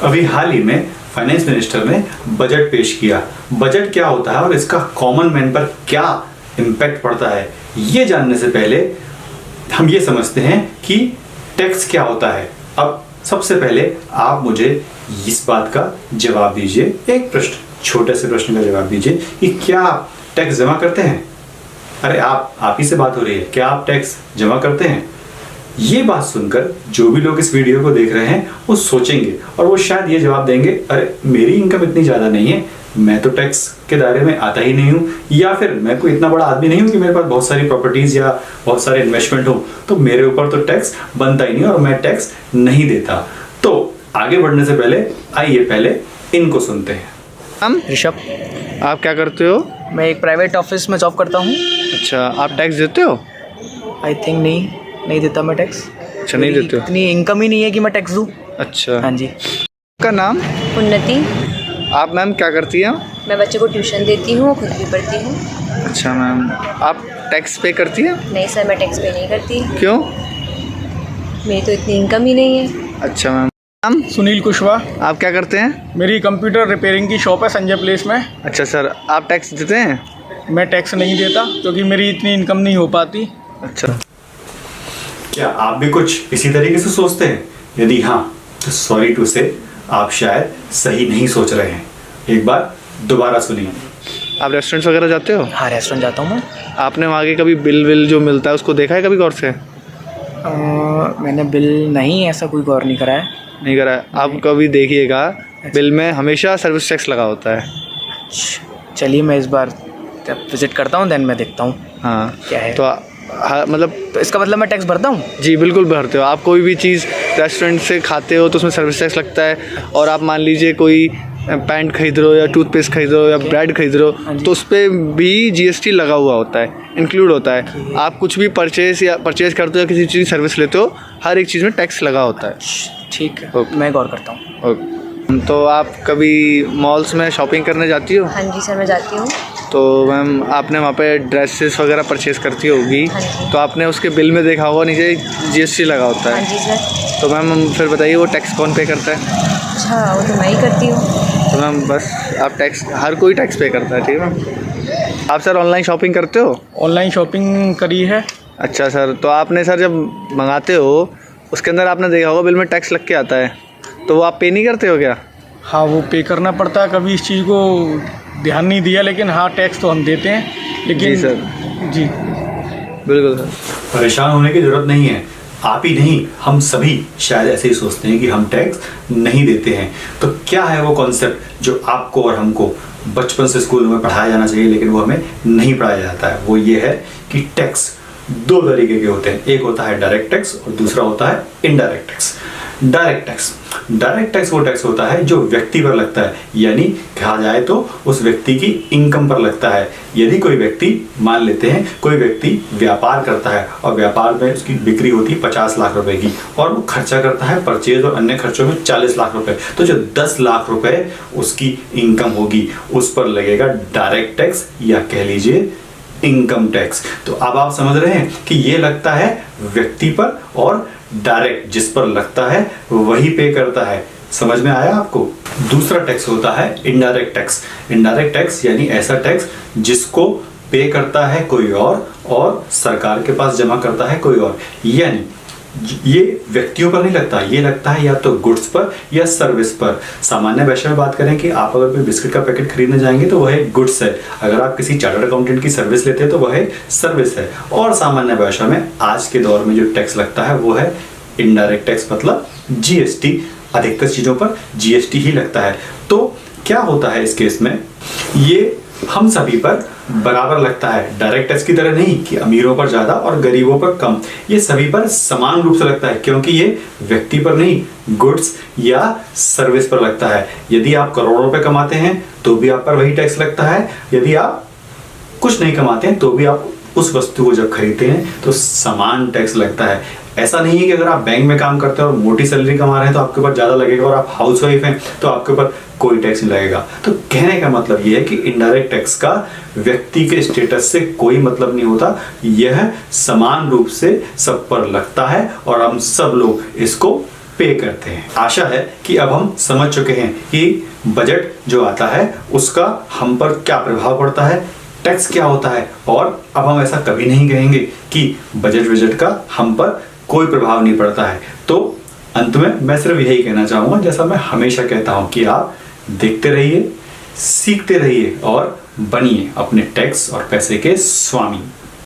अभी हाल ही में finance minister ने बजट पेश किया। बजट क्या होता है और इसका कॉमन मैन पर क्या इम्पैक्ट पड़ता है, ये जानने से पहले हम ये समझते हैं कि टैक्स क्या होता है। अब सबसे पहले आप मुझे इस बात का जवाब दीजिए, एक प्रश्न, छोटे से प्रश्न का जवाब दीजिए कि क्या आप टैक्स जमा करते हैं? अरे आप ही से बात हो रही है, क्या आप टैक्स जमा करते हैं? ये बात सुनकर जो भी लोग इस वीडियो को देख रहे हैं वो सोचेंगे और वो शायद ये जवाब देंगे, अरे मेरी इनकम इतनी ज़्यादा नहीं है, मैं तो टैक्स के दायरे में आता ही नहीं हूँ, या फिर मैं कोई इतना बड़ा आदमी नहीं हूँ कि मेरे पास बहुत सारी प्रॉपर्टीज़ या बहुत सारे इन्वेस्टमेंट हो, तो मेरे ऊपर तो टैक्स बनता ही नहीं और मैं टैक्स नहीं देता। तो आगे बढ़ने से पहले आइए पहले इनको सुनते हैं। हम ऋषभ, आप क्या करते हो? मैं एक प्राइवेट ऑफिस में जॉब करता हूँ। अच्छा, आप टैक्स देते हो? आई थिंक नहीं देता मैं टैक्स। अच्छा, नहीं देते हो? इतनी इनकम ही नहीं है कि मैं टैक्स दूँ। अच्छा, हाँ जी। आपका नाम? उन्नति। आप मैम क्या करती हैं? मैं बच्चे को ट्यूशन देती हूँ, खुद भी पढ़ती हूँ। अच्छा मैम, आप टैक्स पे करती हैं? नहीं सर, मैं टैक्स पे नहीं करती, क्यों? मेरी तो इतनी इनकम ही नहीं है। अच्छा मैम। नाम? सुनील कुशवाहा। आप क्या करते हैं? मेरी कंप्यूटर रिपेयरिंग की शॉप है संजय प्लेस में। अच्छा सर, आप टैक्स देते हैं? मैं टैक्स नहीं देता क्योंकि मेरी इतनी इनकम नहीं हो पाती। अच्छा, क्या आप भी कुछ इसी तरीके से सोचते हैं? यदि हाँ, तो सॉरी टू से आप शायद सही नहीं सोच रहे हैं। एक बार दोबारा सुनिए। आप रेस्टोरेंट्स वगैरह जाते हो? हाँ, रेस्टोरेंट जाता हूँ मैं। आपने वहाँ के कभी बिल जो मिलता है उसको देखा है कभी गौर से? मैंने बिल नहीं, ऐसा कोई गौर नहीं करा है। नहीं करा है? आप कभी देखिएगा, बिल में हमेशा सर्विस टैक्स लगा होता है। चलिए मैं इस बार विजिट करता हूँ, देन मैं देखता हूँ हाँ, क्या है। तो मतलब तो इसका मतलब मैं टैक्स भरता हूँ? जी बिल्कुल भरते हो। आप कोई भी चीज़ रेस्टोरेंट से खाते हो तो उसमें सर्विस टैक्स लगता है, और आप मान लीजिए कोई पैंट खरीद रहे हो या टूथपेस्ट खरीद रहे हो या ब्रेड खरीद रहे हो तो उस पर भी जीएसटी लगा हुआ होता है, इंक्लूड होता है। आप कुछ भी परचेज करते हो या किसी चीज़ की सर्विस लेते हो, हर एक चीज़ में टैक्स लगा होता है। ठीक है, मैं गौर करता हूँ। ओके, तो आप कभी मॉल्स में शॉपिंग करने जाती हो? हाँ जी सर, मैं जाती हूँ। तो मैम आपने वहाँ पे ड्रेसेस वगैरह परचेज़ करती होगी, हाँ जी। तो आपने उसके बिल में देखा होगा नीचे जीएसटी लगा होता हाँ है। जी सर। तो मैम फिर बताइए वो टैक्स कौन पे करता है? अच्छा, वो तो मैं ही करती हूँ। तो मैम बस आप टैक्स, हर कोई टैक्स पे करता है, ठीक है मैम। आप सर ऑनलाइन शॉपिंग करते हो? ऑनलाइन शॉपिंग करी है। अच्छा सर, तो आपने सर जब मंगाते हो उसके अंदर आपने देखा होगा बिल में टैक्स लग के आता है, तो वो आप पे नहीं करते हो क्या? हाँ, वो पे करना पड़ता है। कभी इस चीज़ को ध्यान नहीं दिया, लेकिन हाँ टैक्स तो हम देते हैं। लेकिन जी सर। जी बिल्कुल सर। परेशान होने की जरूरत नहीं है। आप ही नहीं, हम सभी शायद ऐसे ही सोचते हैं कि हम टैक्स नहीं देते हैं। तो क्या है वो कॉन्सेप्ट जो आपको और हमको बचपन से स्कूल में पढ़ाया जाना चाहिए लेकिन वो हमें नहीं पढ़ाया जाता है? वो ये है कि टैक्स दो तरीके के होते हैं। एक होता है डायरेक्ट टैक्स और दूसरा होता है इनडायरेक्ट टैक्स। डायरेक्ट टैक्स वो टैक्स होता है जो व्यक्ति पर लगता है, यानी कहा जाए तो उस व्यक्ति की इनकम पर लगता है। यदि कोई व्यक्ति, मान लेते हैं कोई व्यक्ति व्यापार करता है और व्यापार में उसकी बिक्री होती है 50 लाख रुपए की और वो खर्चा करता है परचेज और अन्य खर्चों में 40 लाख रुपए, तो जो 10 लाख रुपए उसकी इनकम होगी उस पर लगेगा डायरेक्ट टैक्स या कह लीजिए इनकम टैक्स। तो अब आप समझ रहे हैं कि ये लगता है व्यक्ति पर और डायरेक्ट जिस पर लगता है वही पे करता है। समझ में आया आपको? दूसरा टैक्स होता है इनडायरेक्ट टैक्स। इनडायरेक्ट टैक्स यानी ऐसा टैक्स जिसको पे करता है कोई और सरकार के पास जमा करता है कोई और। यानी ये व्यक्तियों पर नहीं लगता, ये लगता है या तो गुड्स पर या सर्विस पर। सामान्य भाषा में बात करें कि आप अगर कोई बिस्किट का पैकेट खरीदने जाएंगे तो वह एक गुड्स है, अगर आप किसी चार्टर्ड अकाउंटेंट की सर्विस लेते हैं तो वह एक सर्विस है। और सामान्य भाषा में आज के दौर में जो टैक्स लगता है वो है इनडायरेक्ट टैक्स, मतलब जीएसटी। अधिकतर चीजों पर जीएसटी ही लगता है। तो क्या होता है इस केस में, ये हम सभी पर बराबर लगता है। डायरेक्ट टैक्स की तरह नहीं कि अमीरों पर ज्यादा और गरीबों पर कम, ये सभी पर समान रूप से लगता है क्योंकि ये व्यक्ति पर नहीं, गुड्स या सर्विस पर लगता है। यदि आप करोड़ों रुपए कमाते हैं तो भी आप पर वही टैक्स लगता है, यदि आप कुछ नहीं कमाते हैं तो भी आप उस वस्तु को जब खरीदते हैं तो समान टैक्स लगता है। ऐसा नहीं है कि अगर आप बैंक में काम करते हैं और मोटी सैलरी कमा रहे हैं तो आपके ऊपर ज्यादा लगेगा और आप हाउसवाइफ हैं तो आपके ऊपर कोई टैक्स नहीं लगेगा। तो कहने का मतलब यह है कि इनडायरेक्ट टैक्स का व्यक्ति के स्टेटस से कोई मतलब नहीं होता, यह समान रूप से सब पर लगता है और हम सब लोग इसको पे करते हैं। आशा है कि अब हम समझ चुके हैं कि बजट जो आता है उसका हम पर क्या प्रभाव पड़ता है, टैक्स क्या होता है, और अब हम ऐसा कभी नहीं कहेंगे कि बजट का हम पर कोई प्रभाव नहीं पड़ता है। तो अंत में मैं सिर्फ यही कहना चाहूँगा, जैसा मैं हमेशा कहता हूँ, कि आप देखते रहिए, सीखते रहिए और बनिए अपने टैक्स और पैसे के स्वामी।